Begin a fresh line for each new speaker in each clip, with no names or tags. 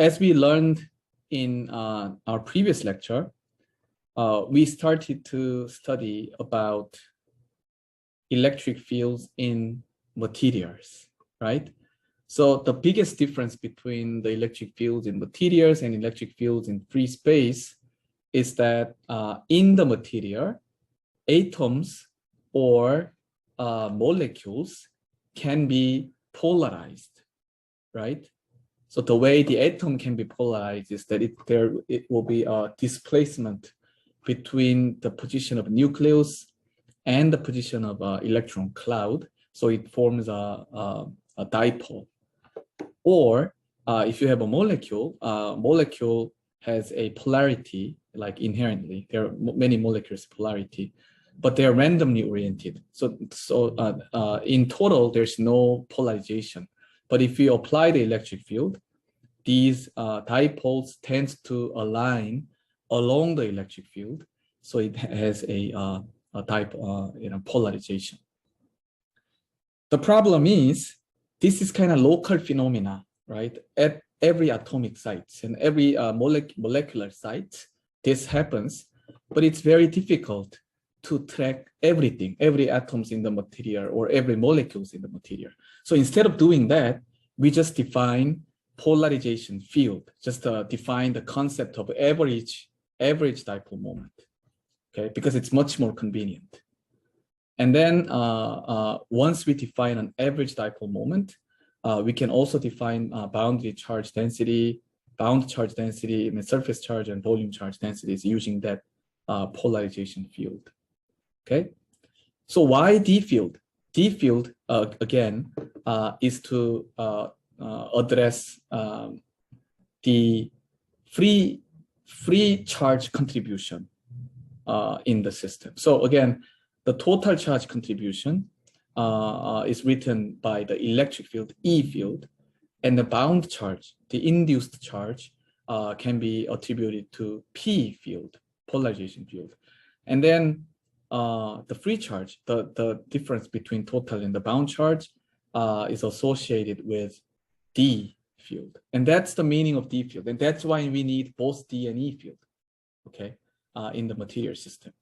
as we learned in our previous lecture, we started to study about electric fields in materials, right? So the biggest difference between the electric fields in materials and electric fields in free space is that in the material, atoms or molecules can be polarized, right? So the way the atom can be polarized is that it will be a displacement between the position of nucleus and the position of electron cloud. So it forms a dipole. Or if you have a molecule, molecule has a polarity, like inherently. There are many molecules polarity, but they are randomly oriented. So in total, there's no polarization. But if you apply the electric field, these dipoles tend to align along the electric field, so it has a type polarization. The problem is this is kind of local phenomena, right? At every atomic site and every molecular site, this happens, but it's very difficult to track everything, every atoms in the material or every molecules in the material. So instead of doing that, we just define polarization field, just define the concept of average dipole moment, okay? Because it's much more convenient. And then once we define an average dipole moment, we can also define boundary charge density, bound charge density, and surface charge and volume charge densities using that polarization field. Okay, so why D field? D field again is to address the free charge contribution in the system. So again, the total charge contribution is written by the electric field E field, and the bound charge, the induced charge, can be attributed to P field, polarization field. And then the free charge, the difference between total and the bound charge is associated with D field. And that's the meaning of D field. And that's why we need both D and E field, okay, in the material system.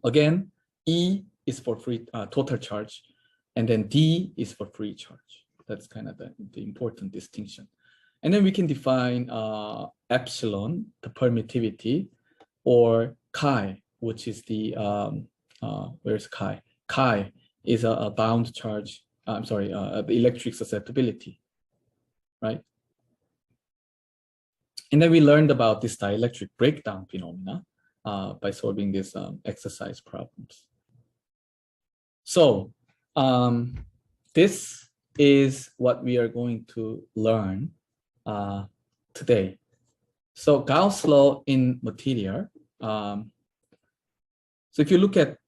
Again, E is for free total charge, and then D is for free charge. That's kind of the important distinction. And then we can define epsilon, the permittivity, or chi, which is the, where's chi? Chi is a bound charge, I'm sorry, the electric susceptibility, right? And then we learned about this dielectric breakdown phenomena by solving these exercise problems. So this is what we are going to learn today. So Gauss law in material. So if you look at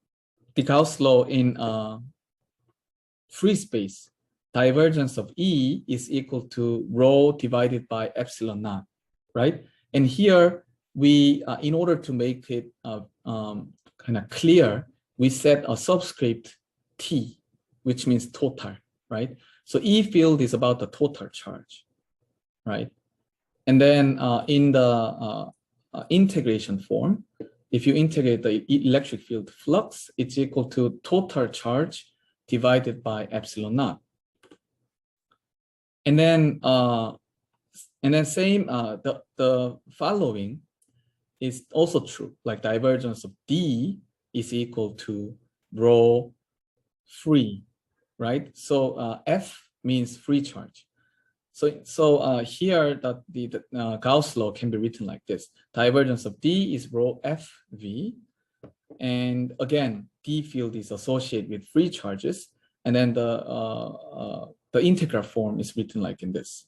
the Gauss law in free space, divergence of E is equal to rho divided by epsilon naught, right? And here we, in order to make it kind of clear, we set a subscript T, which means total, right? So E field is about the total charge, right? And then in the integration form, if you integrate the electric field flux, it's equal to total charge divided by epsilon naught. And then same, the following is also true, like divergence of D is equal to rho free, right? So F means free charge. So here the Gauss law can be written like this. Divergence of D is rho FV. And again, D field is associated with free charges. And then the integral form is written like in this.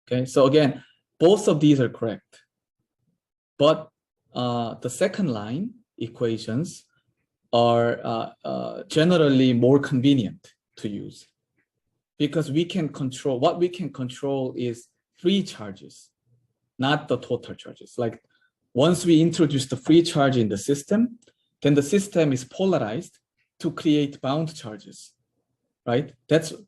Okay, so again, both of these are correct. But the second line equations are generally more convenient to use, because we can control, what we can control is free charges, not the total charges. Like once we introduce the free charge in the system, then the system is polarized to create bound charges, right?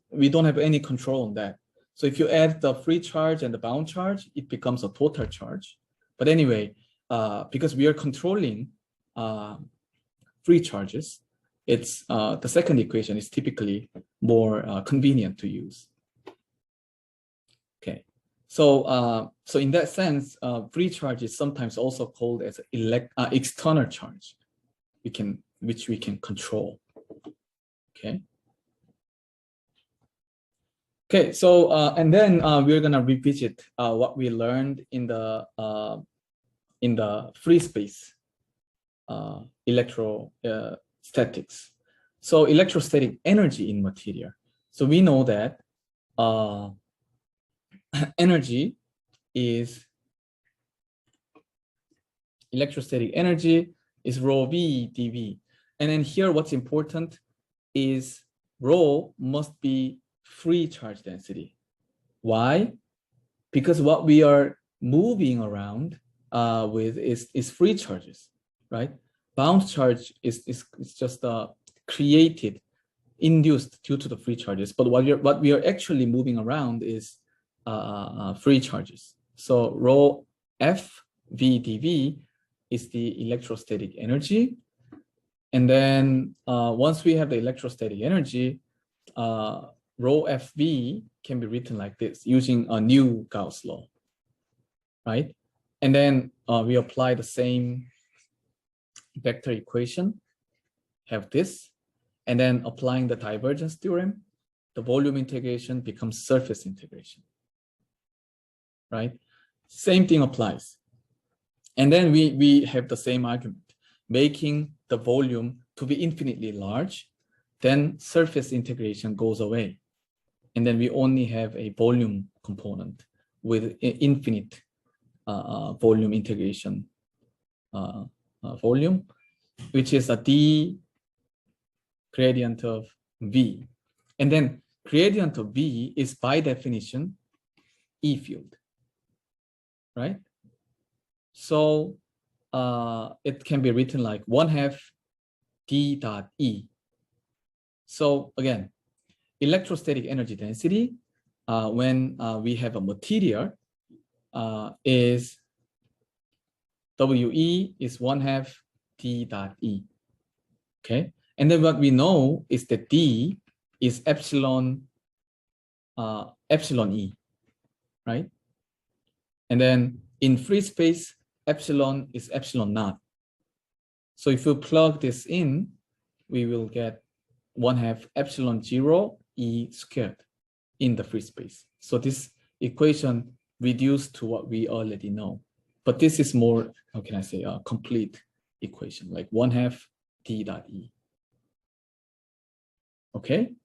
We don't have any control on that. So if you add the free charge and the bound charge, it becomes a total charge. But anyway, because we are controlling free charges, it's the second equation is typically more convenient to use. Okay, so so in that sense, free charge is sometimes also called as external charge. Which we can control. Okay. Okay, so and then we're gonna revisit what we learned in the free space electrostatics. So electrostatic energy in material. So we know that energy is electrostatic energy is rho v dv, and then here what's important is rho must be free charge density. Why? Because what we are moving around with is free charges, right? Bound charge is just created, induced due to the free charges. But what we are actually moving around is free charges. So rho f v dv is the electrostatic energy. And then once we have the electrostatic energy, rho fv can be written like this using a new Gauss law, right? And then we apply the same vector equation, have this, and then applying the divergence theorem, the volume integration becomes surface integration, right? Same thing applies. And then we have the same argument, making the volume to be infinitely large, then surface integration goes away. And then we only have a volume component with infinite volume integration volume, which is a d gradient of v. And then gradient of v is by definition E field, right? So it can be written like 1/2 d dot E. So again, electrostatic energy density when we have a material is WE is 1/2 d dot E. Okay, and then what we know is that D is epsilon E, right? And then in free space, epsilon is epsilon naught. So if you plug this in, we will get 1/2 epsilon 0 E squared in the free space. So this equation reduced to what we already know. But this is more, how can I say, a complete equation, like 1/2 d dot E. Okay?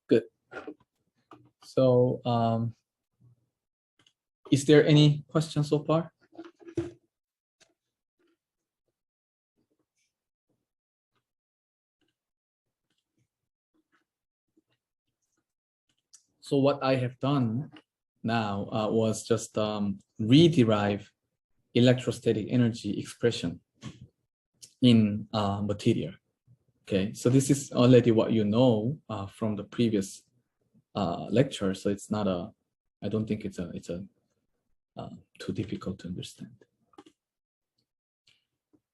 Good. So is there any questions so far? So what I have done now was just rederive electrostatic energy expression in material. Okay, so this is already what you know from the previous lecture. So it's not a, I don't think it's a too difficult to understand.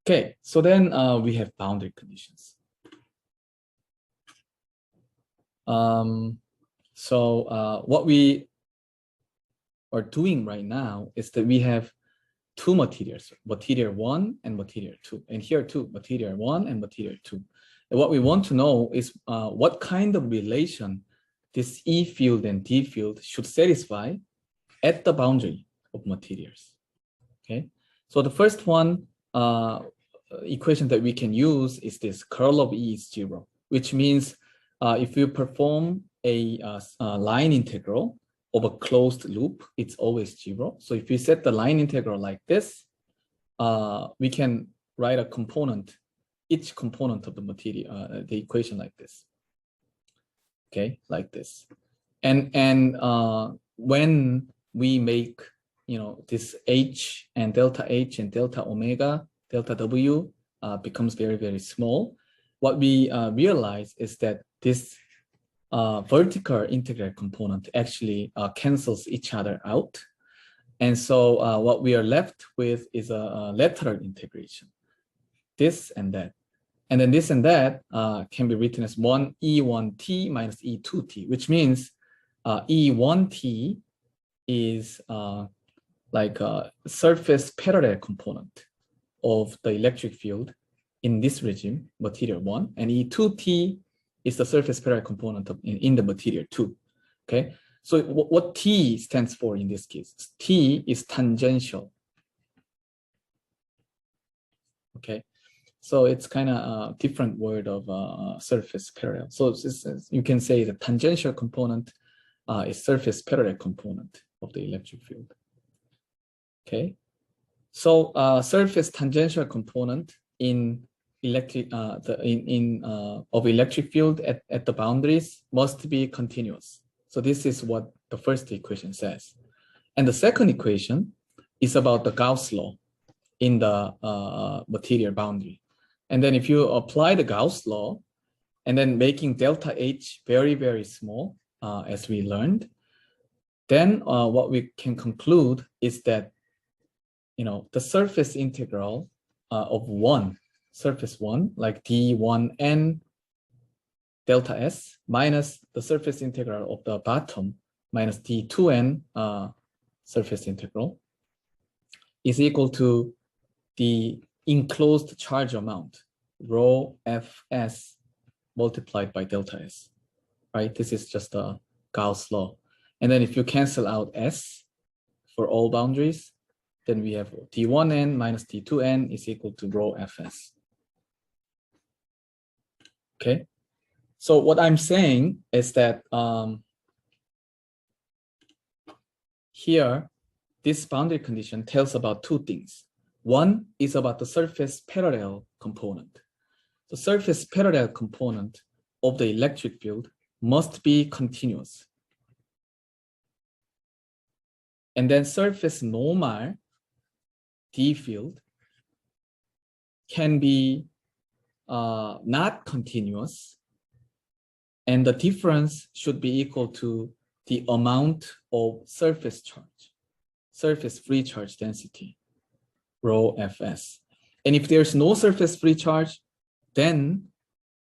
Okay, so then we have boundary conditions. So what we are doing right now is that we have two materials, material 1 and material 2. And here too, material 1 and material 2. And what we want to know is what kind of relation this E field and D field should satisfy at the boundary of materials. Okay, so the first one equation that we can use is this curl of E is 0, which means if you perform a line integral of a closed loop, it's always 0. So if you set the line integral like this, we can write a component, each component of the material, the equation like this. Okay, like this. And when we make, you know, this H and delta H and delta omega, delta W becomes very, very small. what we realize is that this vertical integral component actually cancels each other out. And so what we are left with is a lateral integration, this and that. And then this and that can be written as 1 E1t minus E2t, which means E1t is like a surface parallel component of the electric field in this regime, material 1, and E2t is the surface parallel component of in the material 2. Okay, so what T stands for in this case? T is tangential. Okay, so it's kind of a different word of surface parallel. So you can say the tangential component is surface parallel component of the electric field. Okay, so surface tangential component in electric of electric field at the boundaries must be continuous. So this is what the first equation says. And the second equation is about the Gauss law in the material boundary. And then if you apply the Gauss law and then making delta H very, very small, as we learned, then what we can conclude is that, you know, the surface integral of surface 1, like D1n delta S minus the surface integral of the bottom minus D2n surface integral is equal to the enclosed charge amount, rho Fs multiplied by delta S, right? This is just a Gauss law. And then if you cancel out S for all boundaries, then we have D1n minus D2n is equal to rho Fs. Okay, so what I'm saying is that here, this boundary condition tells about two things. One is about the surface parallel component. The surface parallel component of the electric field must be continuous. And then surface normal D field can be not continuous, and the difference should be equal to the amount of surface charge, surface free charge density, rho Fs. And if there's no surface free charge, then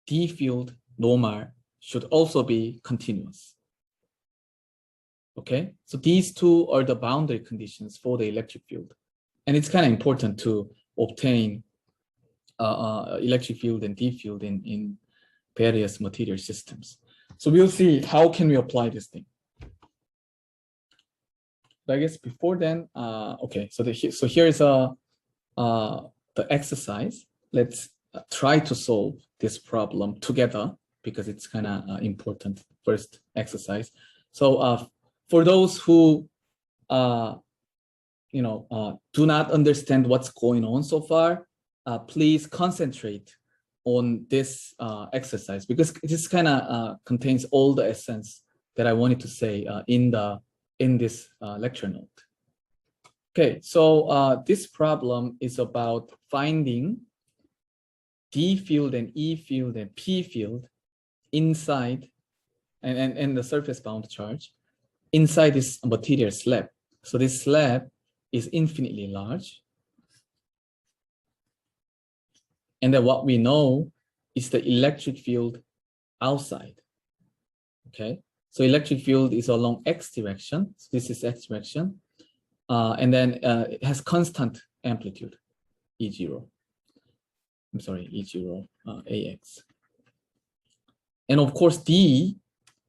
D field normal should also be continuous. Okay, so these two are the boundary conditions for the electric field. And it's kind of important to obtain electric field and D field in various material systems. So we'll see how can we apply this thing. But I guess before then, okay, so here's the exercise. Let's try to solve this problem together because it's kind of important first exercise. So for those who you know, do not understand what's going on so far, please concentrate on this exercise because this kind of contains all the essence that I wanted to say in this lecture note. Okay, so this problem is about finding D field and E field and P field inside and the surface bound charge inside this material slab. So this slab is infinitely large. And then what we know is the electric field outside. Okay, so electric field is along x direction. So this is x direction. And then it has constant amplitude, E0. I'm sorry, E0, AX. And of course, D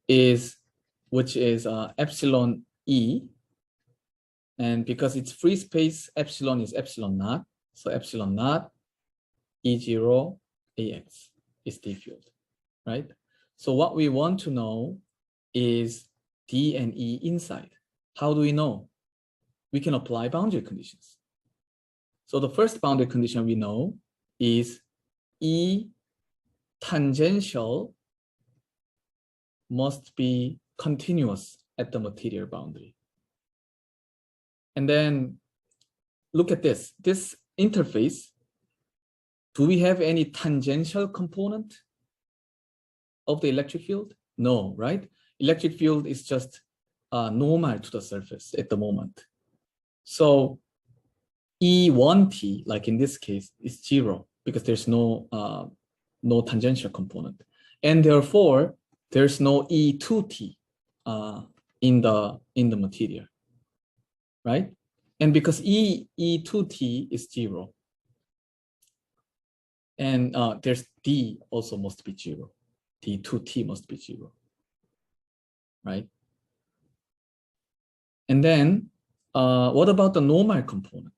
is, which is epsilon E. And because it's free space, epsilon is epsilon naught. So epsilon naught E0 AX is D field, right? So what we want to know is D and E inside. How do we know? We can apply boundary conditions. So the first boundary condition we know is E tangential must be continuous at the material boundary. And then look at this. This interface do we have any tangential component of the electric field? No, right? Electric field is just normal to the surface at the moment. So E1t, like in this case, is 0 because there's no tangential component, and therefore there's no E2t in the material, right? And because E2t is 0, and there's D also must be 0. D2t must be 0, right? And then what about the normal component?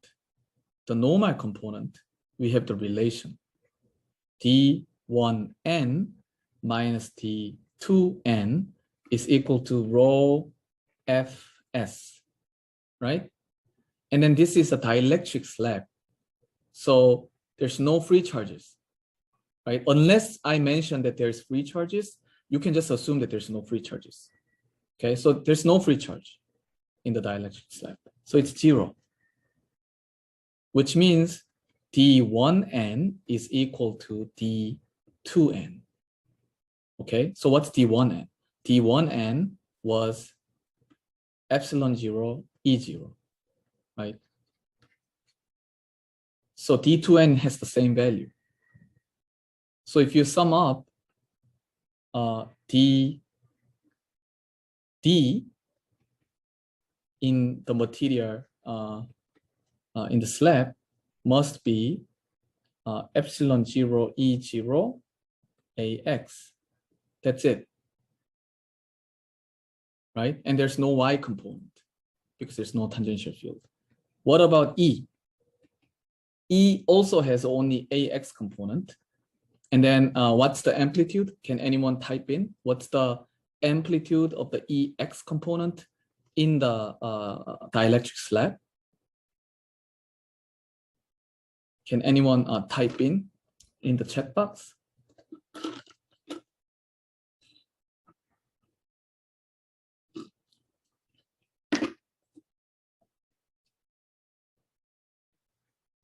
The normal component, we have the relation D1n minus D2n is equal to rho Fs, right? And then this is a dielectric slab. So there's no free charges, right? Unless I mention that there's free charges, you can just assume that there's no free charges. Okay, so there's no free charge in the dielectric slab. So it's 0, which means D1n is equal to D2n. Okay, so what's D1n? D1n was epsilon 0 E0, right? So D2n has the same value. So if you sum up D in the material in the slab must be epsilon 0 E0 AX. That's it, right? And there's no Y component because there's no tangential field. What about E? E also has only AX component. And then what's the amplitude? Can anyone type in? What's the amplitude of the EX component in the dielectric slab? Can anyone type in the chat box?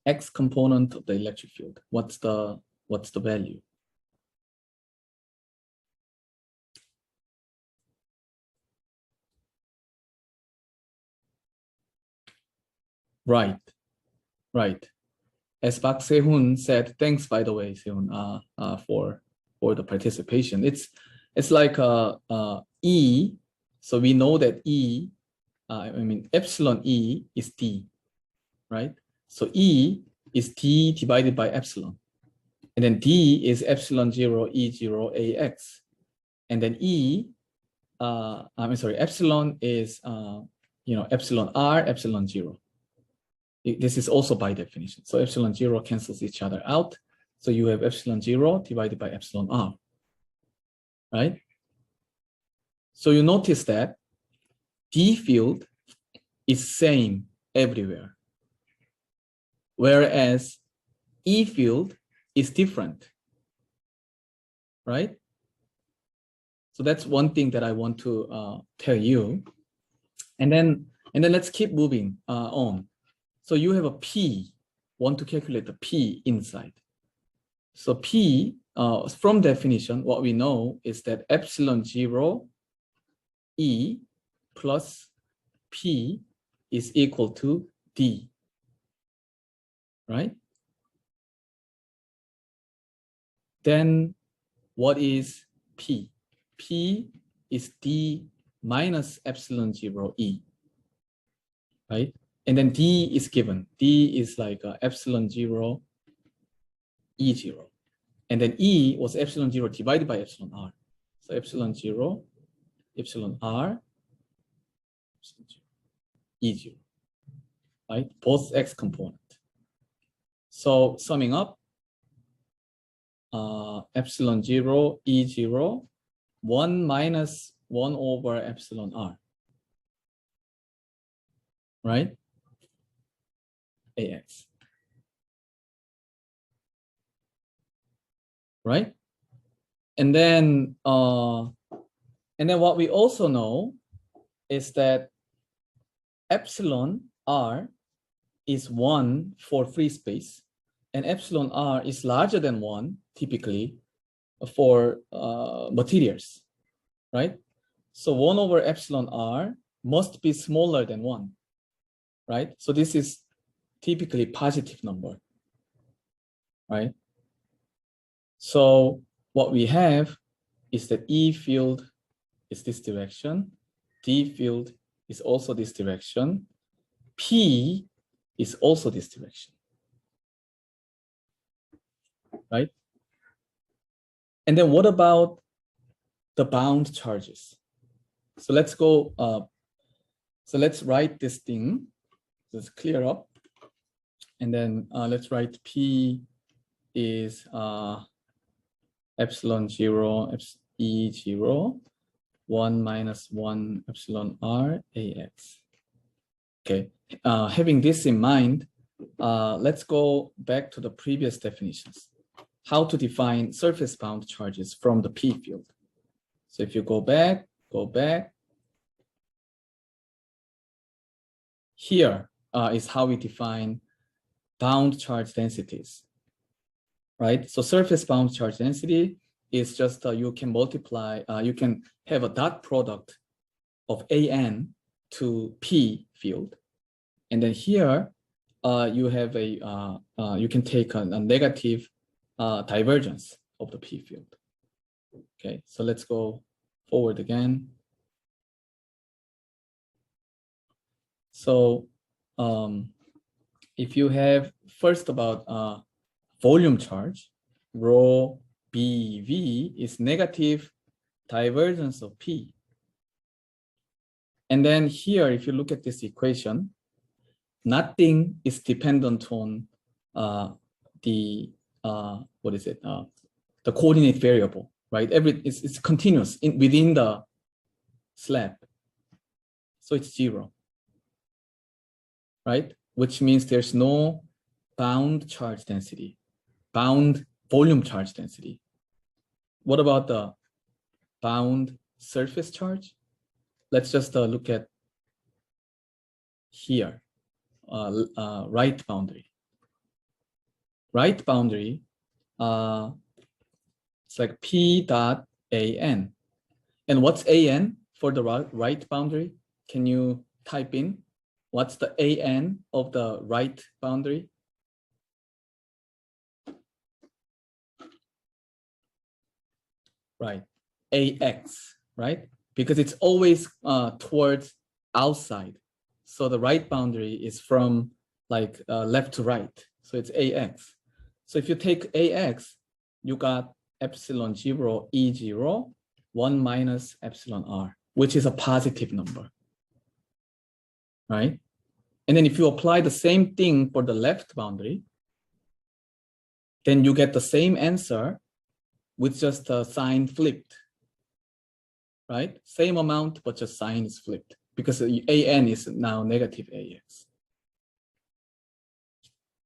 X component of the electric field. What's the value? Right. As Park Se-hoon said, thanks by the way, Se-hoon, for the participation. It's like E. So we know that E, epsilon E is D, right? So E is D divided by epsilon. And then D is epsilon 0 E0 AX. And then epsilon is, epsilon R, epsilon 0. This is also by definition. So epsilon 0 cancels each other out. So you have epsilon 0 divided by epsilon R, right? So you notice that D field is same everywhere, whereas E field is different, right? So that's one thing that I want to tell you. And then let's keep moving on. So you have a P, want to calculate the P inside. So P, from definition, what we know is that epsilon 0 E plus P is equal to D, right? Then what is P? P is D minus epsilon 0 E, right? And then D is given. D is like epsilon 0 E0. And then E was epsilon 0 divided by epsilon R. So epsilon 0, epsilon R, epsilon 0, E0, right? Both X component. So summing up, epsilon 0, E0, 1 minus 1 over epsilon R, right? AX, right? And then what we also know is that epsilon R is 1 for free space, and epsilon r is larger than 1 typically for materials, right? So 1 over epsilon r must be smaller than 1, right? So this is typically positive number, right? So what we have is that E field is this direction, D field is also this direction, P is also this direction, right? And then what about the bound charges? So let's go, so let's write this thing, let's clear up. And then let's write P is epsilon 0, E 0, 1 minus 1 epsilon r AX. Okay, having this in mind, let's go back to the previous definitions. How to define surface bound charges from the P field. So if you go back. Here is how we define bound charge densities, right? So surface bound charge density is just you can multiply, you can have a dot product of AN to P field. And then here you have a, you can take a negative divergence of the P field. Okay, so let's go forward again. So if you have first about volume charge, rho BV is negative divergence of P. And then here, if you look at this equation, nothing is dependent on the what is it? The coordinate variable, right? It's continuous within the slab, so it's 0, right? Which means there's no bound charge density, bound volume charge density. What about the bound surface charge? Let's just look at here, right boundary. Right boundary, it's like P dot AN. And what's AN for the right boundary? Can you type in? What's the AN of the right boundary? Right, AX, right? Because it's always towards outside. So the right boundary is from like left to right. So it's AX. So if you take AX, you got epsilon 0, E0, 1 minus epsilon R, which is a positive number, right? And then if you apply the same thing for the left boundary, then you get the same answer with just the sign flipped, right? Same amount, but just sign is flipped because AN is now negative AX.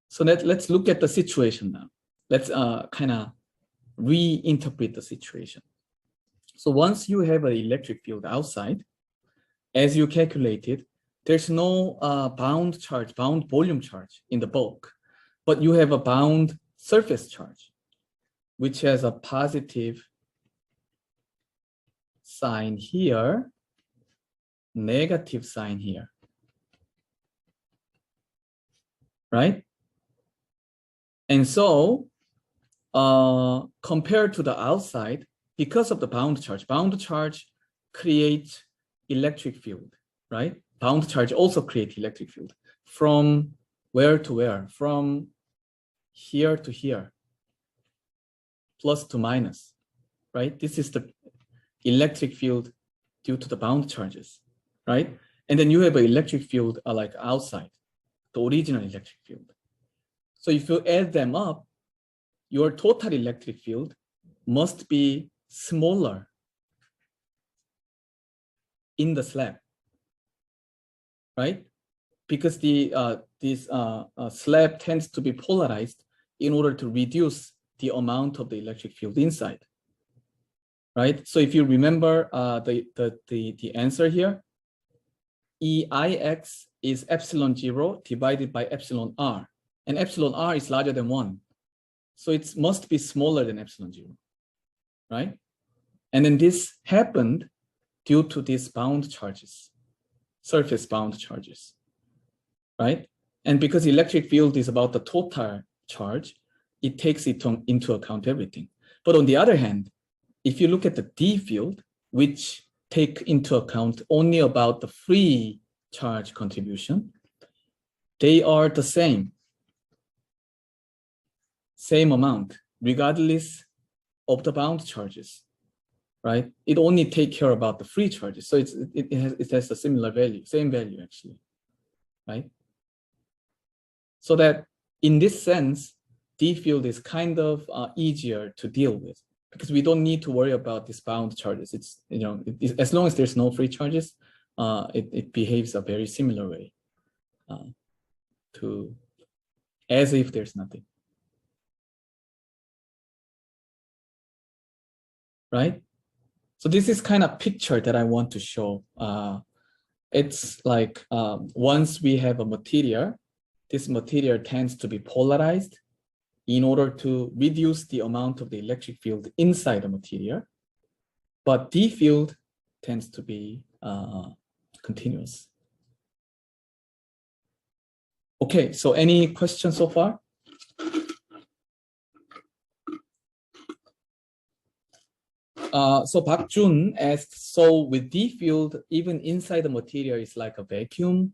So let's look at the situation now. Let's kind of reinterpret the situation. So once you have an electric field outside, as you calculated, there's no bound charge, bound volume charge in the bulk, but you have a bound surface charge, which has a positive sign here, negative sign here, right? And so compared to the outside, because of the bound charge creates electric field, right? Bound charge also creates electric field. From where to where? From here to here, plus to minus, right? This is the electric field due to the bound charges, right? And then you have an electric field like outside, the original electric field. So if you add them up, your total electric field must be smaller in the slab, right? Because this slab tends to be polarized in order to reduce the amount of the electric field inside, right? So if you remember the answer here, EIX is epsilon 0 divided by epsilon R, and epsilon R is larger than 1. So it must be smaller than epsilon 0, right? And then this happened due to these bound charges, surface bound charges, right? And because electric field is about the total charge, it takes it into account everything. But on the other hand, if you look at the D field, which take into account only about the free charge contribution, they are the same amount, regardless of the bound charges, right? It only take care about the free charges. So it has a similar value, same value actually, right? So that in this sense, D field is kind of easier to deal with because we don't need to worry about these bound charges. It's, as long as there's no free charges, it behaves a very similar way to as if there's nothing. Right? So this is kind of picture that I want to show. It's like once we have a material, this material tends to be polarized in order to reduce the amount of the electric field inside the material. But D field tends to be continuous. Okay, so any questions so far? So Park Jun asked, so with D field, even inside the material is like a vacuum.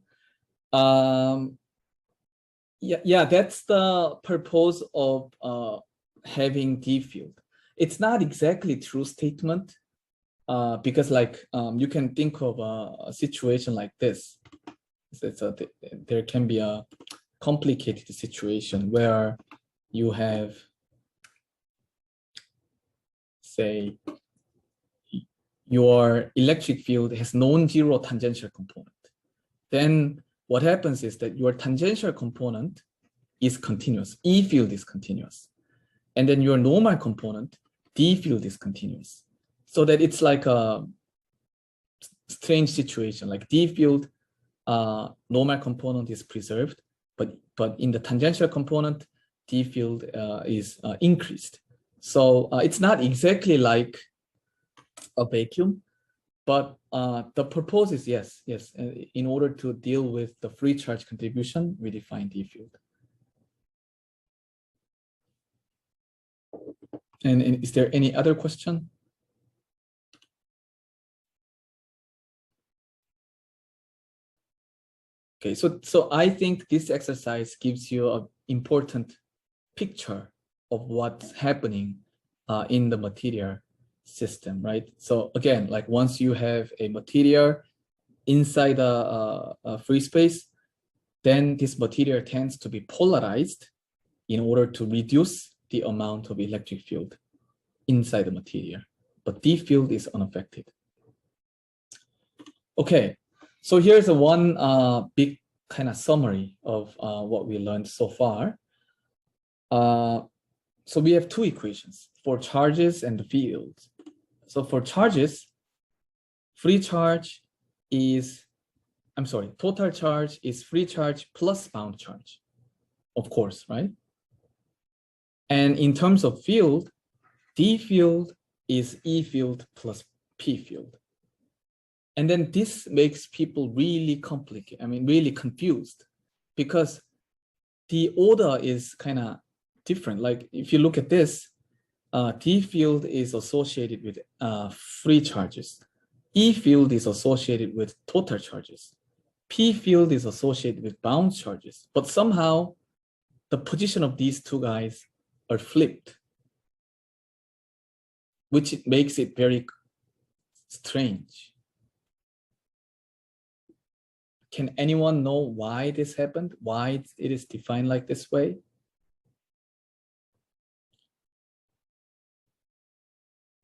Yeah, that's the purpose of having D field. It's not exactly true statement because like you can think of a situation like this. There can be a complicated situation where you have, say, your electric field has non-zero tangential component. Then what happens is that your tangential component is continuous. E field is continuous. And then your normal component, D field is continuous. So that it's like a strange situation, like D field, normal component is preserved, but in the tangential component, D field is increased. So it's not exactly like a vacuum, but the purpose is yes. In order to deal with the free charge contribution, we define D field. And is there any other question? Okay, so I think this exercise gives you an important picture of what's happening in the material system, right? So again, like once you have a material inside a free space, then this material tends to be polarized in order to reduce the amount of electric field inside the material, but D field is unaffected. Okay, so here's a one big kind of summary of what we learned so far. So we have two equations for charges and the fields. So for charges, free charge is, total charge is free charge plus bound charge, of course, right? And in terms of field, D field is E field plus P field. And then this makes people really complicated, really confused, because the order is kind of different. Like if you look at this, D field is associated with free charges. E field is associated with total charges. P field is associated with bound charges. But somehow the position of these two guys are flipped, which makes it very strange. Can anyone know why this happened? Why it is defined like this way?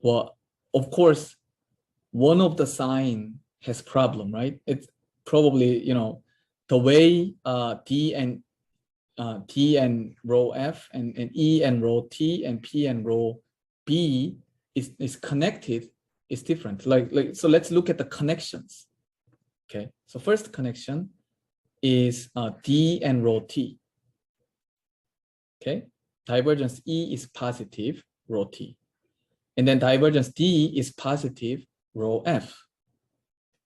Well, of course, one of the sign has problem, right? It's probably, the way D and row F and E and row T and P and row B is connected is different. So let's look at the connections. Okay, so first connection is D and row T. Okay, divergence E is positive rho T. And then divergence D is positive rho F.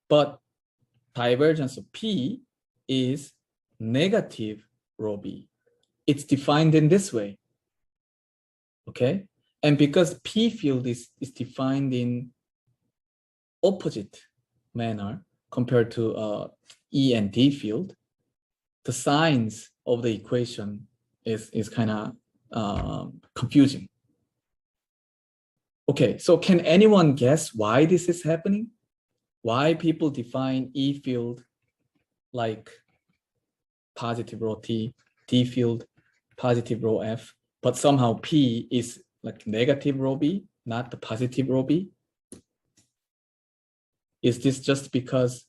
But divergence of P is negative rho B. It's defined in this way. Okay? And because P field is defined in opposite manner compared to E and D field, the signs of the equation is kind of confusing. Okay, so can anyone guess why this is happening? Why people define E field like positive rho T, D field positive rho F, but somehow P is like negative rho B, not the positive rho B? Is this just because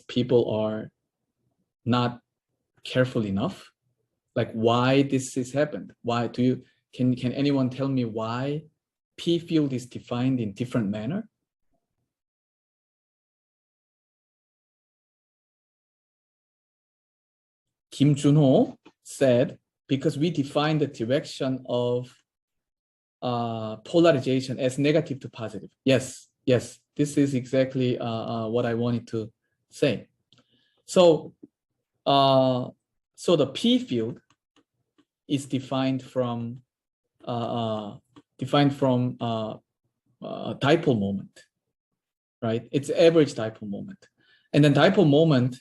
people are not careful enough? Like why this has happened? Why do you can anyone tell me why P field is defined in different manner? Kim Junho said, because we define the direction of polarization as negative to positive. Yes, yes, this is exactly what I wanted to say. So, so the P field is defined from dipole moment, right? It's average dipole moment, and then dipole moment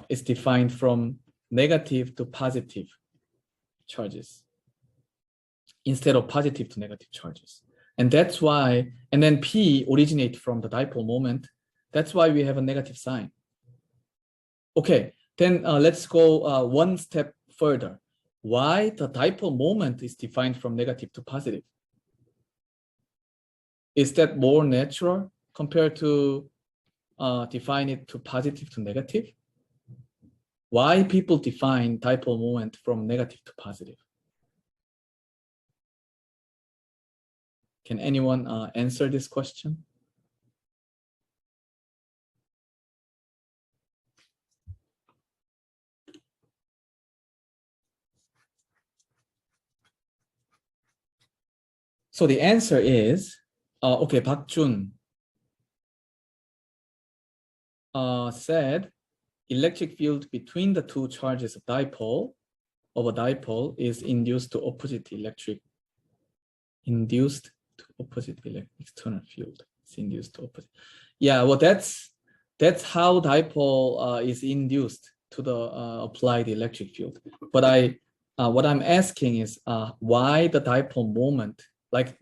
is defined from negative to positive charges instead of positive to negative charges. And that's why, and then P originates from the dipole moment. That's why we have a negative sign. Okay, then let's go one step further. Why the dipole moment is defined from negative to positive? Is that more natural compared to define it to positive to negative? Why people define dipole moment from negative to positive? Can anyone answer this question? So the answer is, okay, Park Jun said, electric field between the two charges of a dipole is induced to opposite external field. It's induced to opposite. Yeah, well, that's how dipole is induced to the applied electric field. But what I'm asking is why the dipole moment, like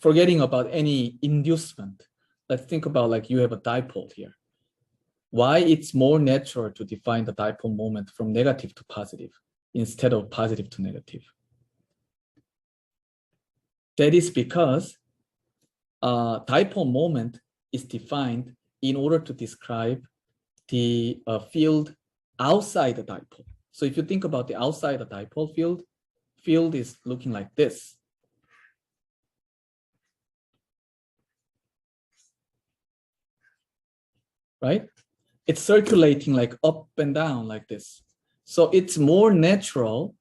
forgetting about any inducement. Let's think about like you have a dipole here. Why it's more natural to define the dipole moment from negative to positive instead of positive to negative? That is because dipole moment is defined in order to describe the field outside the dipole. So if you think about the outside the dipole field is looking like this. Right? It's circulating like up and down like this. So it's more natural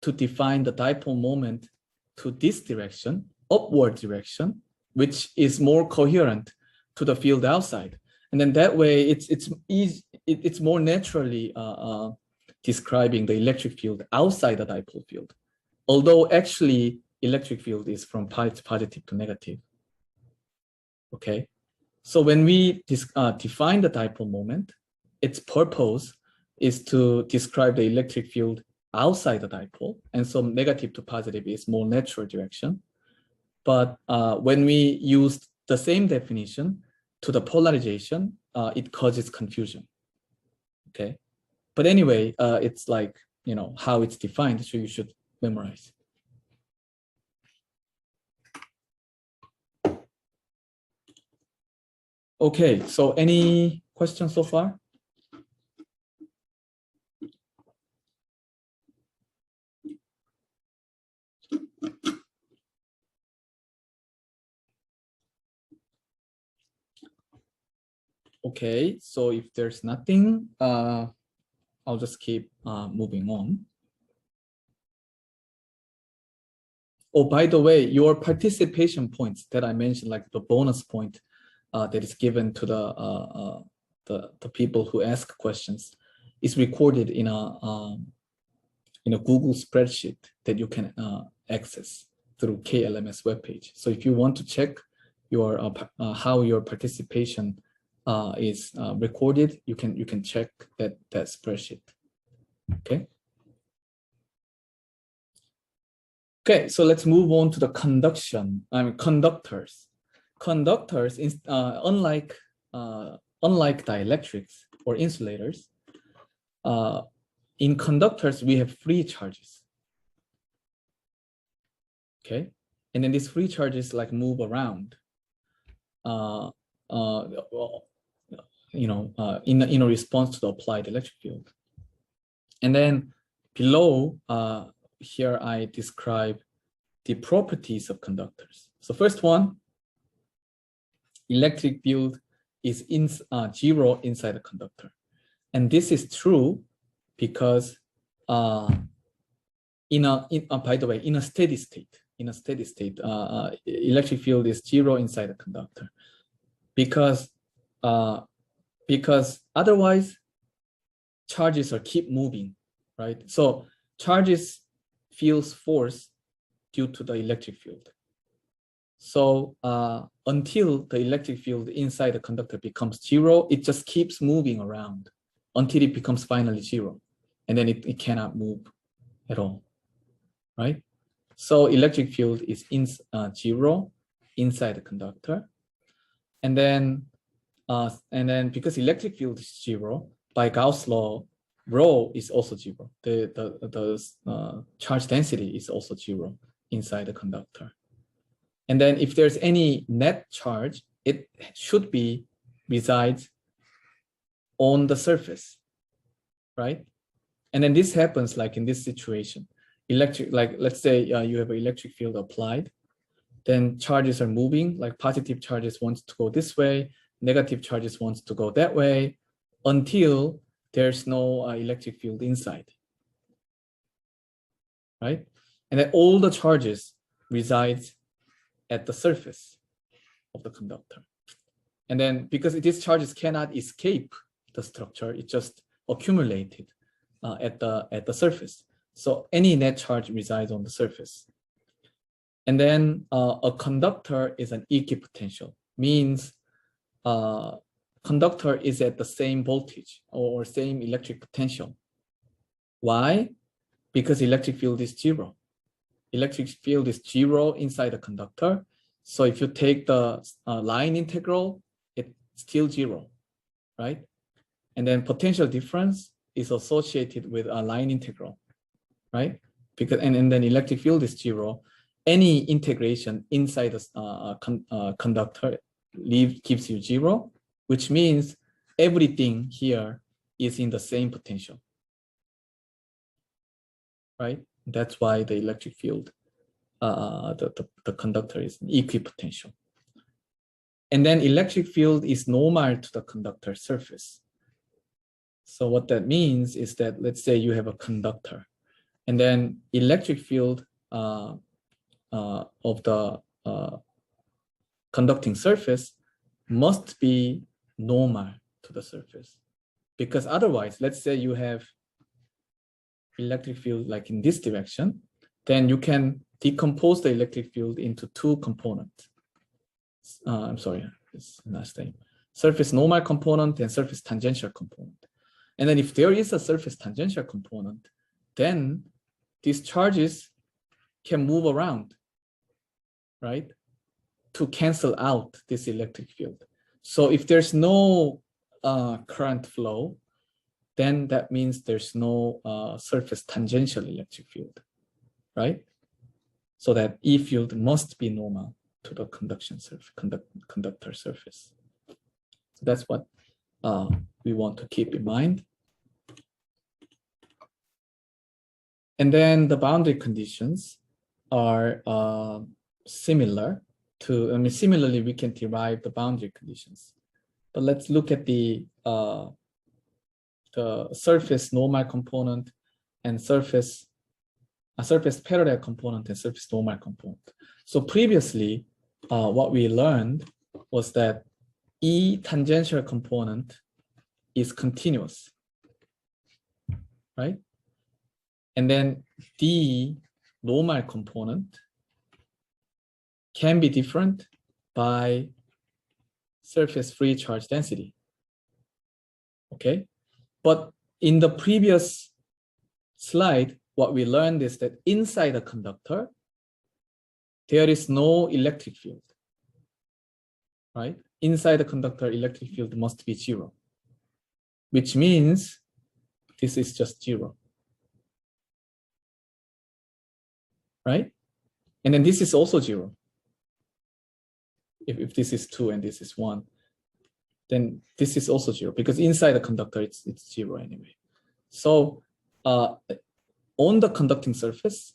to define the dipole moment to this direction, upward direction, which is more coherent to the field outside. And then that way it's more naturally describing the electric field outside the dipole field. Although actually electric field is from positive to negative. Okay. So when we define the dipole moment, its purpose is to describe the electric field outside the dipole, and so negative to positive is more natural direction. But when we use the same definition to the polarization, it causes confusion. Okay, but anyway, it's like how it's defined, so you should memorize. Okay, so any questions so far? Okay, so if there's nothing, I'll just keep moving on. Oh, by the way, your participation points that I mentioned, like the bonus point that is given to the people who ask questions, is recorded in a Google spreadsheet that you can access through KLMS webpage. So if you want to check your how your participation is recorded, you can check that spreadsheet. Okay. Okay, so let's move on to the conduction. Conductors. Conductors, unlike dielectrics or insulators, in conductors we have free charges. Okay, and then these free charges like move around. In a response to the applied electric field. And then below here I describe the properties of conductors. So first one, electric field is zero inside the conductor. And this is true because by the way, in a steady state, electric field is zero inside the conductor because otherwise charges are keep moving, right? So charges feels force due to the electric field. So until the electric field inside the conductor becomes zero, it just keeps moving around until it becomes finally zero. And then it cannot move at all, right? So electric field is zero inside the conductor. And then because electric field is zero, by Gauss law, rho is also zero. The charge density is also zero inside the conductor. And then if there's any net charge, it should be resides on the surface, right? And then this happens like in this situation. Let's say you have an electric field applied, then charges are moving, like positive charges wants to go this way, negative charges wants to go that way, until there's no electric field inside, right? And then all the charges resides at the surface of the conductor. And then because these charges cannot escape the structure, it just accumulated at the surface. So any net charge resides on the surface. And then a conductor is an equipotential, means conductor is at the same voltage or same electric potential. Why? Because electric field is zero. Electric field is zero inside the conductor. So if you take the line integral, it's still zero, right? And then potential difference is associated with a line integral, right? Because and then electric field is zero. Any integration inside the conductor gives you zero, which means everything here is in the same potential, right? That's why the electric field, the conductor is equipotential. And then electric field is normal to the conductor surface. So what that means is that, let's say you have a conductor, and then electric field of the conducting surface must be normal to the surface. Because otherwise, let's say you have electric field like in this direction, then you can decompose the electric field into two components. I'm sorry, it's last name. Surface normal component and surface tangential component. And then if there is a surface tangential component, then these charges can move around, right? To cancel out this electric field. So if there's no current flow, then that means there's no surface tangential electric field, right? So that E field must be normal to the conduction surface, conductor surface. So that's what we want to keep in mind. And then the boundary conditions are similar to, similarly we can derive the boundary conditions. But let's look at the the surface normal component and surface parallel component and surface normal component. So previously, what we learned was that E tangential component is continuous, right? And then D normal component can be different by surface free charge density. Okay, but in the previous slide, what we learned is that inside a conductor, there is no electric field, right? Inside the conductor, electric field must be 0, which means this is just 0, right? And then this is also 0. If this is 2 and this is 1, then this is also 0, because inside the conductor, it's 0 anyway. So on the conducting surface,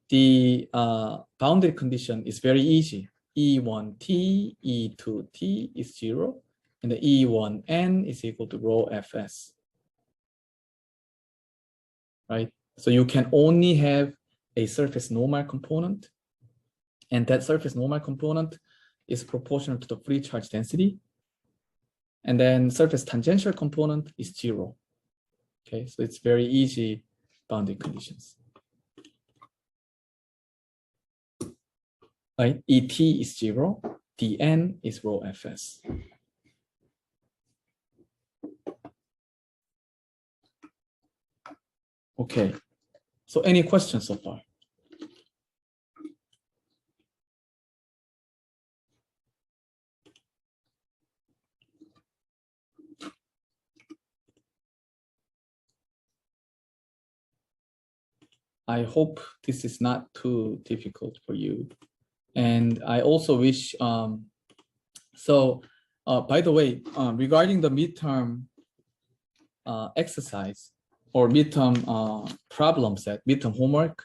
the boundary condition is very easy. E1t, E2t is 0, and the E1n is equal to rho Fs, right? So you can only have a surface normal component, and that surface normal component is proportional to the free charge density, and then surface tangential component is 0. Okay, so it's very easy boundary conditions. Right, Et is 0, Dn is rho Fs. Okay, so any questions so far? I hope this is not too difficult for you. And I also wish, by the way, regarding the midterm exercise or midterm problem set, midterm homework,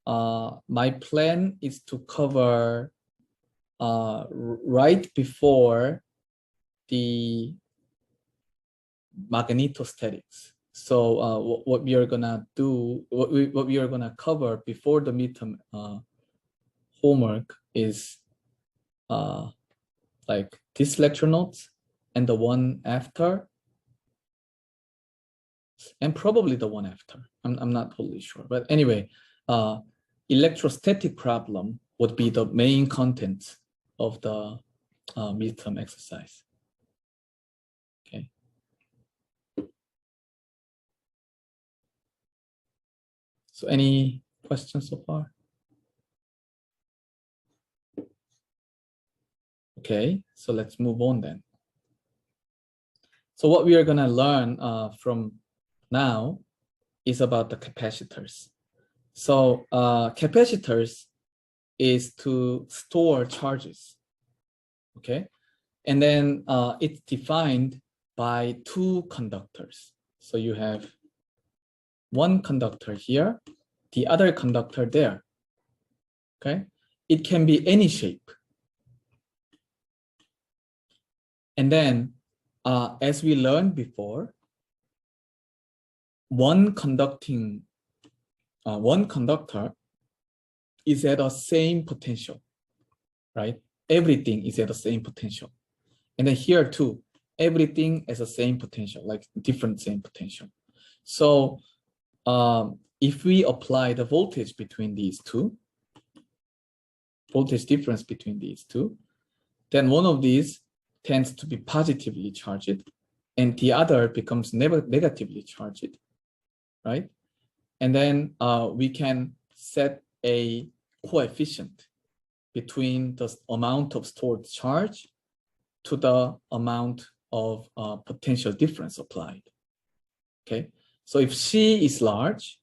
my plan is to cover right before the magnetostatics. So what we are gonna do, what we are gonna cover before the midterm homework is like this lecture notes and the one after, and probably the one after. I'm not totally sure, but anyway, electrostatic problem would be the main content of the midterm exercise. Okay. So any questions so far? Okay, so let's move on then. So what we are gonna learn from now is about the capacitors. So capacitors is to store charges, okay? And then it's defined by 2 conductors. So you have one conductor here, the other conductor there, okay? It can be any shape. And then, as we learned before, one conductor is at the same potential, right? Everything is at the same potential. And then here too, everything has the same potential, like different same potential. So if we apply the voltage between these two, voltage difference between these two, then one of these tends to be positively charged and the other becomes negatively charged, right? And then we can set a coefficient between the amount of stored charge to the amount of potential difference applied, okay? So if C is large,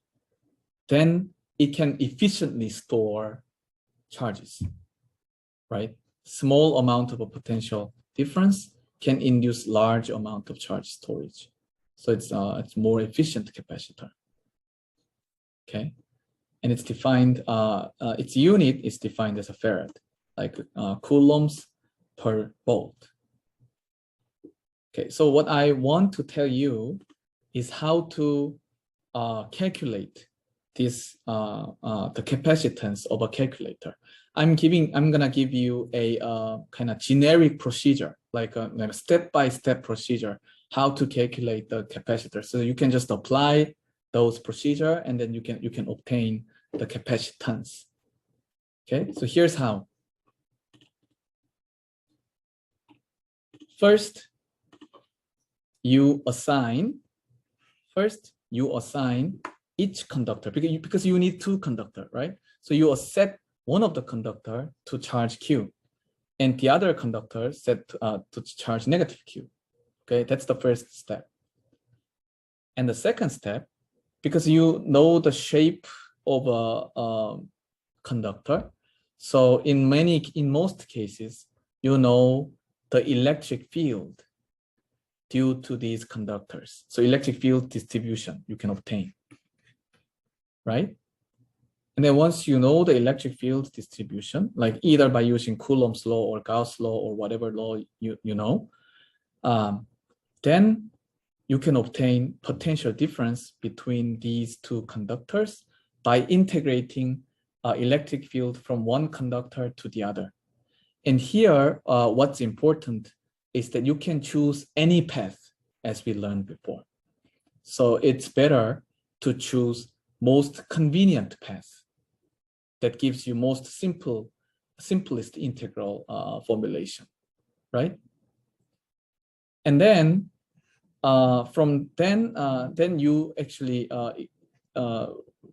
then it can efficiently store charges, right? Small amount of a potential difference can induce large amount of charge storage. So it's more efficient capacitor, okay? And it's defined, its unit is defined as a farad, like coulombs per volt. Okay, so what I want to tell you is how to calculate this the capacitance of a calculator. I'm gonna give you a kind of generic procedure, like a step-by-step procedure, how to calculate the capacitor. So you can just apply those procedure, and then you can obtain the capacitance. Okay, so here's how. First, you assign each conductor, because you need two conductors, right? So you set one of the conductor to charge Q, and the other conductor set to charge negative Q. Okay, that's the first step. And the second step, because you know the shape of a conductor, so in most cases, you know the electric field due to these conductors. So electric field distribution you can obtain, right? And then once you know the electric field distribution, like either by using Coulomb's law or Gauss law or whatever law you know, then you can obtain potential difference between these two conductors by integrating electric field from one conductor to the other. And here, what's important is that you can choose any path, as we learned before. So it's better to choose most convenient path that gives you most simplest integral formulation, right? And then then you actually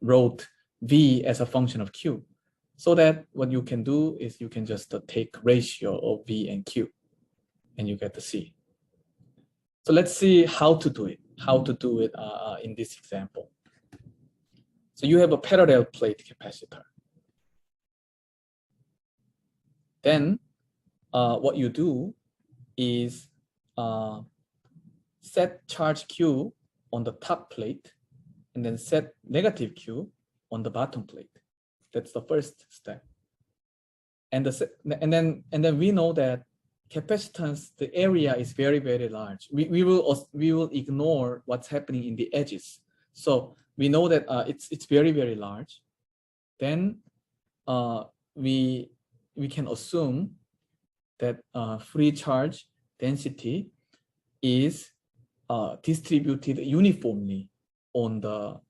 wrote V as a function of Q, so that what you can do is you can just take ratio of V and Q, and you get the C. So let's see how to do it. In this example. So you have a parallel plate capacitor. Then what you do is set charge Q on the top plate, and then set negative Q on the bottom plate. That's the first step. And then we know that capacitance, the area is very, very large. We will ignore what's happening in the edges. So we know that it's very, very large. Then we can assume that free charge density is distributed uniformly on the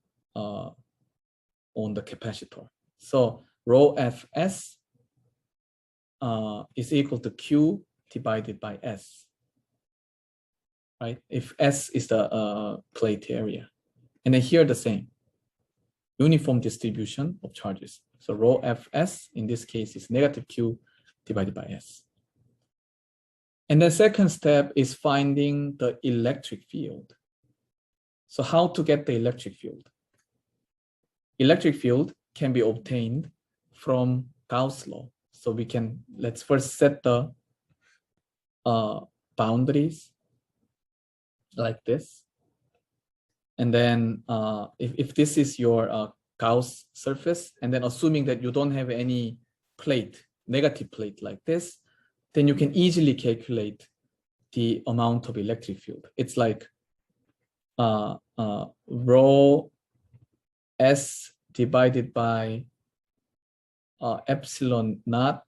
capacitor. So rho Fs is equal to Q divided by S, right? If S is the plate area. And then here the same, uniform distribution of charges. So rho Fs in this case is negative Q divided by S. And the second step is finding the electric field. So how to get the electric field? Electric field can be obtained from Gauss law. So let's first set the boundaries like this. And then if this is your Gauss surface, and then assuming that you don't have any plate, negative plate like this, then you can easily calculate the amount of electric field. It's like rho S divided by epsilon naught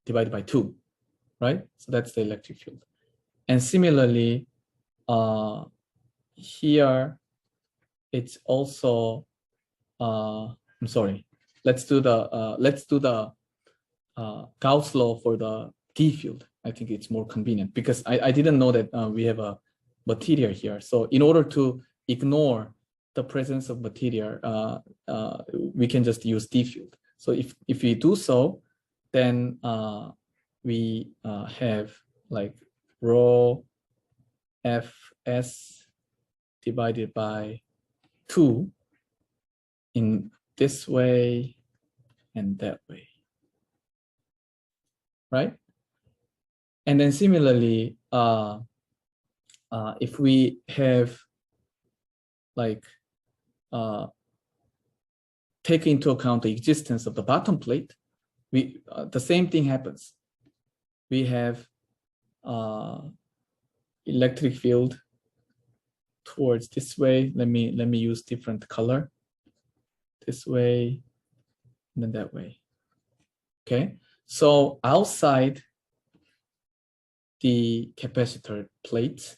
divided by 2, right? So that's the electric field. And similarly, here it's also I'm sorry. Let's do the Gauss law for the D field. I think it's more convenient because I didn't know that we have a material here. So in order to ignore the presence of material, we can just use D field. So if we do so, then we have like rho Fs divided by 2 in this way and that way, right? And then similarly, if we have like take into account the existence of the bottom plate, the same thing happens. We have electric field towards this way. Let me use different color. This way, and then that way. Okay, so outside the capacitor plate,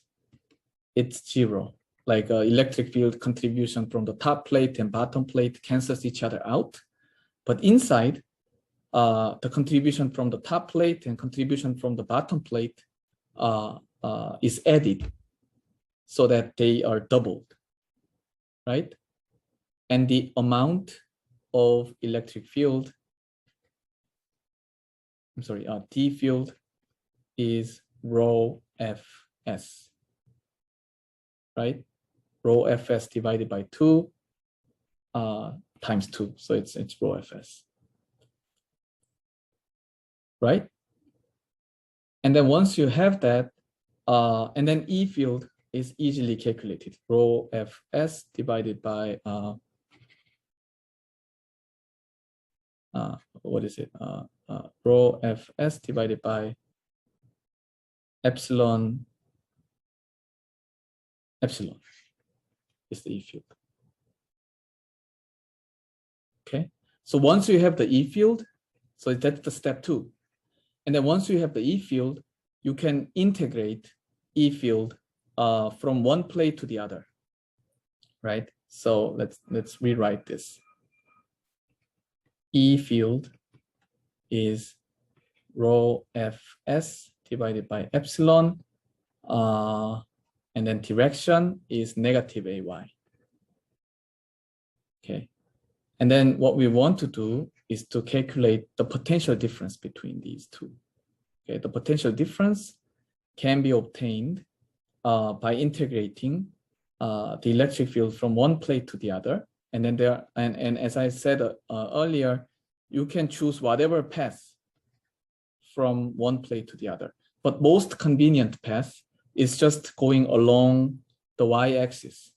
it's 0. Like electric field contribution from the top plate and bottom plate cancels each other out. But inside, the contribution from the top plate and contribution from the bottom plate is added so that they are doubled, right? And the amount of electric field, D field is rho Fs, right? Rho Fs divided by 2 times 2. So it's rho Fs, right? And then once you have that, and then E field is easily calculated. Rho Fs divided by, what is it? Rho Fs divided by epsilon is the E field. Okay, so once you have the E field, so that's the step 2. And then once you have the E field, you can integrate E field from one plate to the other, right? So let's rewrite this. E field is rho Fs divided by epsilon, and then direction is negative AY. Okay, and then what we want to do is to calculate the potential difference between these two. Okay, the potential difference can be obtained by integrating the electric field from one plate to the other, and then and as I said earlier, you can choose whatever path from one plate to the other. But most convenient path is just going along the y-axis,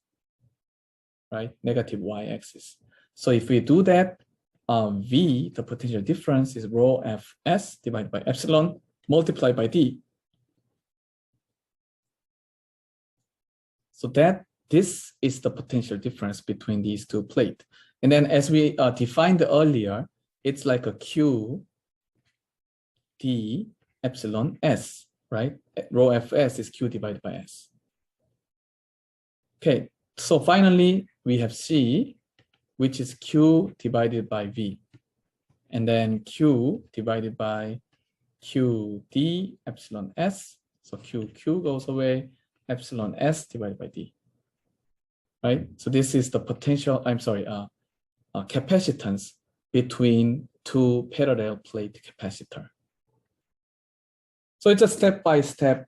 right? Negative y-axis. So if we do that, V, the potential difference, is rho Fs divided by epsilon multiplied by D. So this is the potential difference between these two plates. And then as we defined earlier, it's like a Q D epsilon S, right? Rho Fs is Q divided by S. Okay, so finally we have C, which is Q divided by V. And then Q divided by QD epsilon S. So QQ goes away, epsilon S divided by D. Right? So this is the potential, capacitance between two parallel plate capacitor. So it's a step-by-step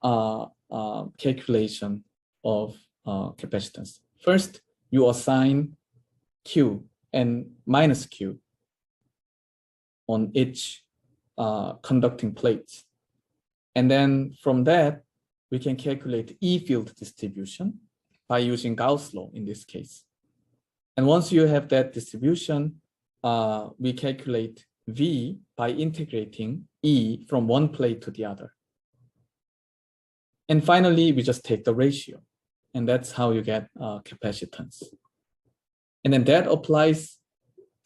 calculation of capacitance. First, you assign Q and minus Q on each conducting plate. And then from that, we can calculate E field distribution by using Gauss law in this case. And once you have that distribution, we calculate V by integrating E from one plate to the other. And finally, we just take the ratio. And that's how you get capacitance. And then that applies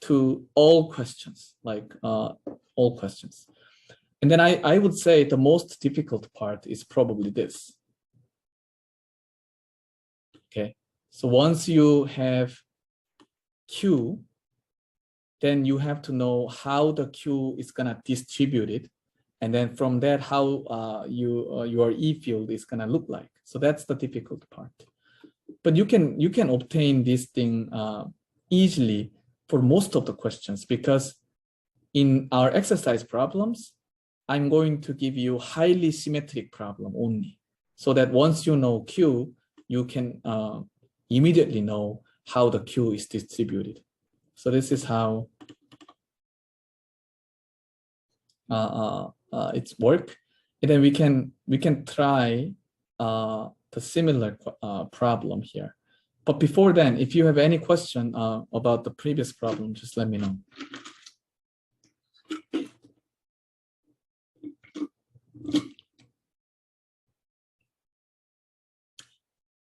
to all questions, like all questions. And then I would say the most difficult part is probably this. Okay, so once you have Q, then you have to know how the Q is gonna distribute it. And then from that, how your E field is gonna look like. So that's the difficult part. But you can obtain this thing easily for most of the questions, because in our exercise problems, I'm going to give you highly symmetric problem only, so that once you know Q, you can immediately know how the Q is distributed. So this is how it's work. And then we can try the similar problem here. But before then, if you have any question about the previous problem, just let me know.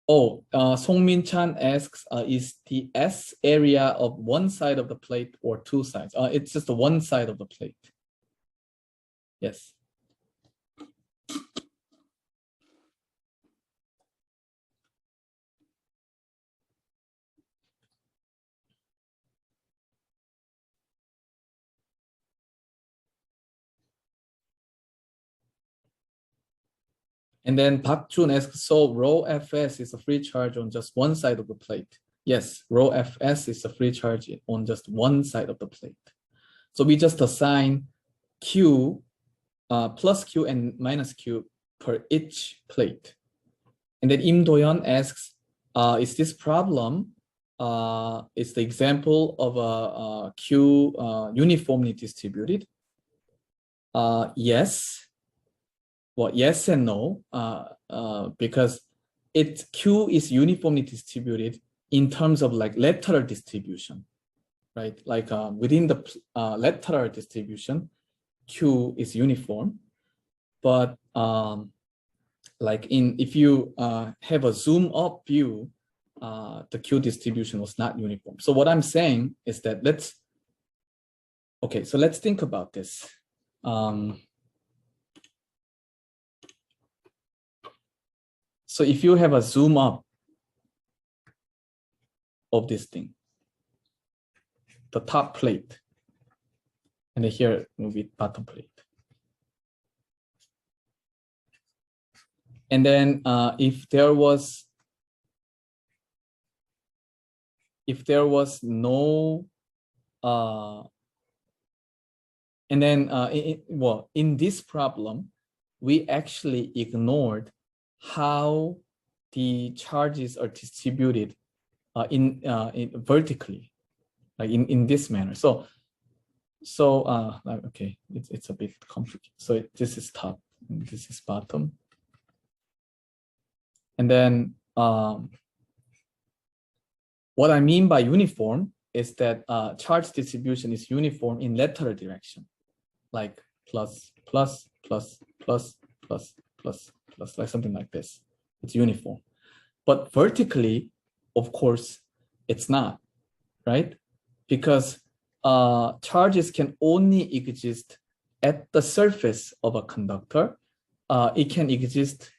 Oh, Songmin Chan asks, is the S area of one side of the plate or two sides? It's just the one side of the plate. Yes. And then Park Jun asks, so rho Fs is a free charge on just one side of the plate. Yes, rho Fs is a free charge on just one side of the plate. So we just assign Q, plus Q and minus Q per each plate. And then Im Do-yeon asks, is this problem, is the example of a Q uniformly distributed? Yes. Well, yes and no, because Q is uniformly distributed in terms of like lateral distribution, right? Like within the lateral distribution, Q is uniform, but like if you have a zoom up view, the Q distribution was not uniform. So what I'm saying is that let's think about this. So if you have a zoom up of this thing, the top plate, and then here will be bottom plate. And then if there was no, and then in this problem, we actually ignored how the charges are distributed in vertically, like in this manner. So okay, it's a bit complicated. So this is top, and this is bottom, and then what I mean by uniform is that charge distribution is uniform in lateral direction, like plus, plus, plus, plus, plus, plus, plus, like something like this. It's uniform. But vertically, of course, it's not, right? Because charges can only exist at the surface of a conductor. It can exist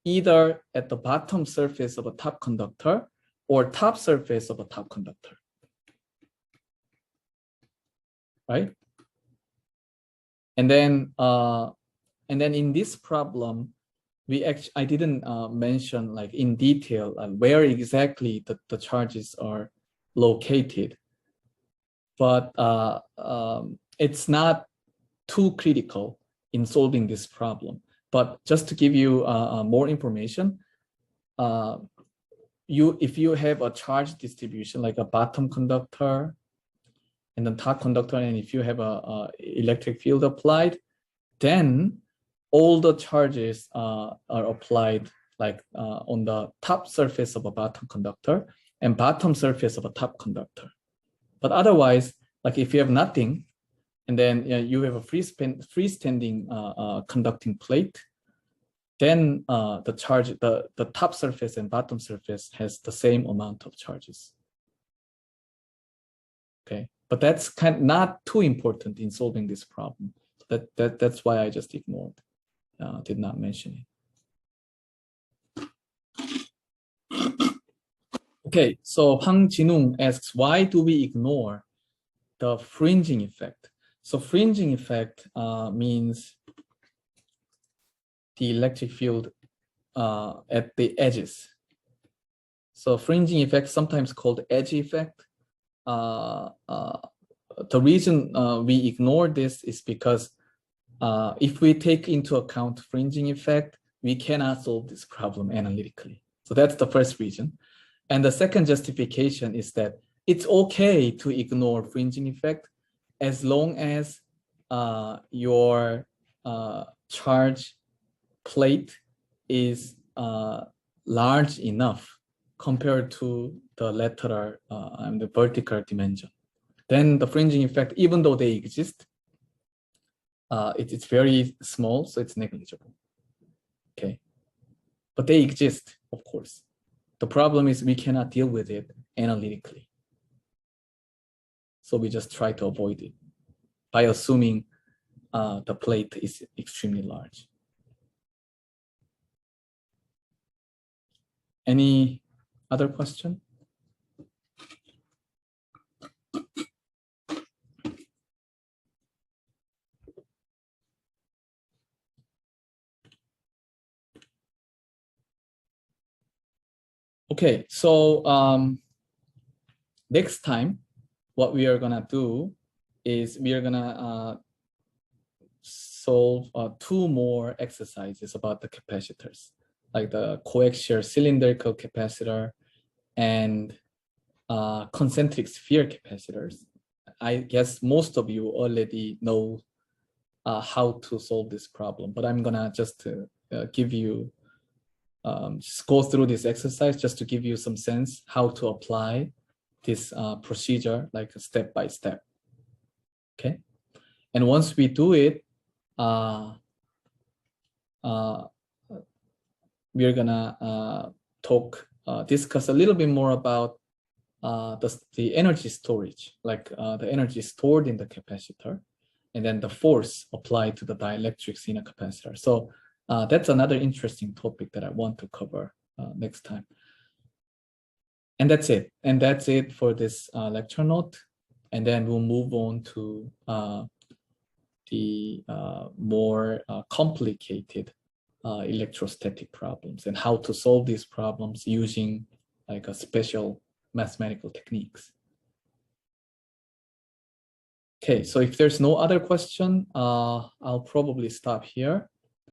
either at the bottom surface of a top conductor or top surface of a top conductor, right? And then in this problem, I didn't mention like in detail where exactly the charges are located, but it's not too critical in solving this problem. But just to give you more information, if you have a charge distribution like a bottom conductor and then top conductor, and if you have a electric field applied, then all the charges are applied like on the top surface of a bottom conductor and bottom surface of a top conductor. But otherwise, like if you have nothing, and then you have a freestanding conducting plate, then the top surface and bottom surface has the same amount of charges. Okay, but that's kind of not too important in solving this problem. That's why I just ignored, did not mention it. Okay, so Hwang Jinung asks, why do we ignore the fringing effect? So fringing effect means the electric field at the edges. So fringing effect, sometimes called edge effect. The reason we ignore this is because if we take into account fringing effect, we cannot solve this problem analytically. So that's the first reason. And the second justification is that it's okay to ignore fringing effect as long as your charge plate is large enough compared to the lateral and the vertical dimension. Then the fringing effect, even though they exist, it's very small, so it's negligible. Okay, but they exist, of course. The problem is we cannot deal with it analytically. So we just try to avoid it by assuming the plate is extremely large. Any other question? Okay, so next time, what we are gonna do is we are gonna solve 2 more exercises about the capacitors, like the coaxial cylindrical capacitor and concentric sphere capacitors. I guess most of you already know how to solve this problem, but I'm gonna just give you, just go through this exercise just to give you some sense how to apply this procedure, like step by step. Okay, and once we do it, we're gonna discuss a little bit more about the energy storage, like the energy stored in the capacitor, and then the force applied to the dielectrics in a capacitor. So that's another interesting topic that I want to cover next time. And that's it. And that's it for this lecture note. And then we'll move on to the more complicated electrostatic problems and how to solve these problems using like a special mathematical techniques. Okay, so if there's no other question, I'll probably stop here.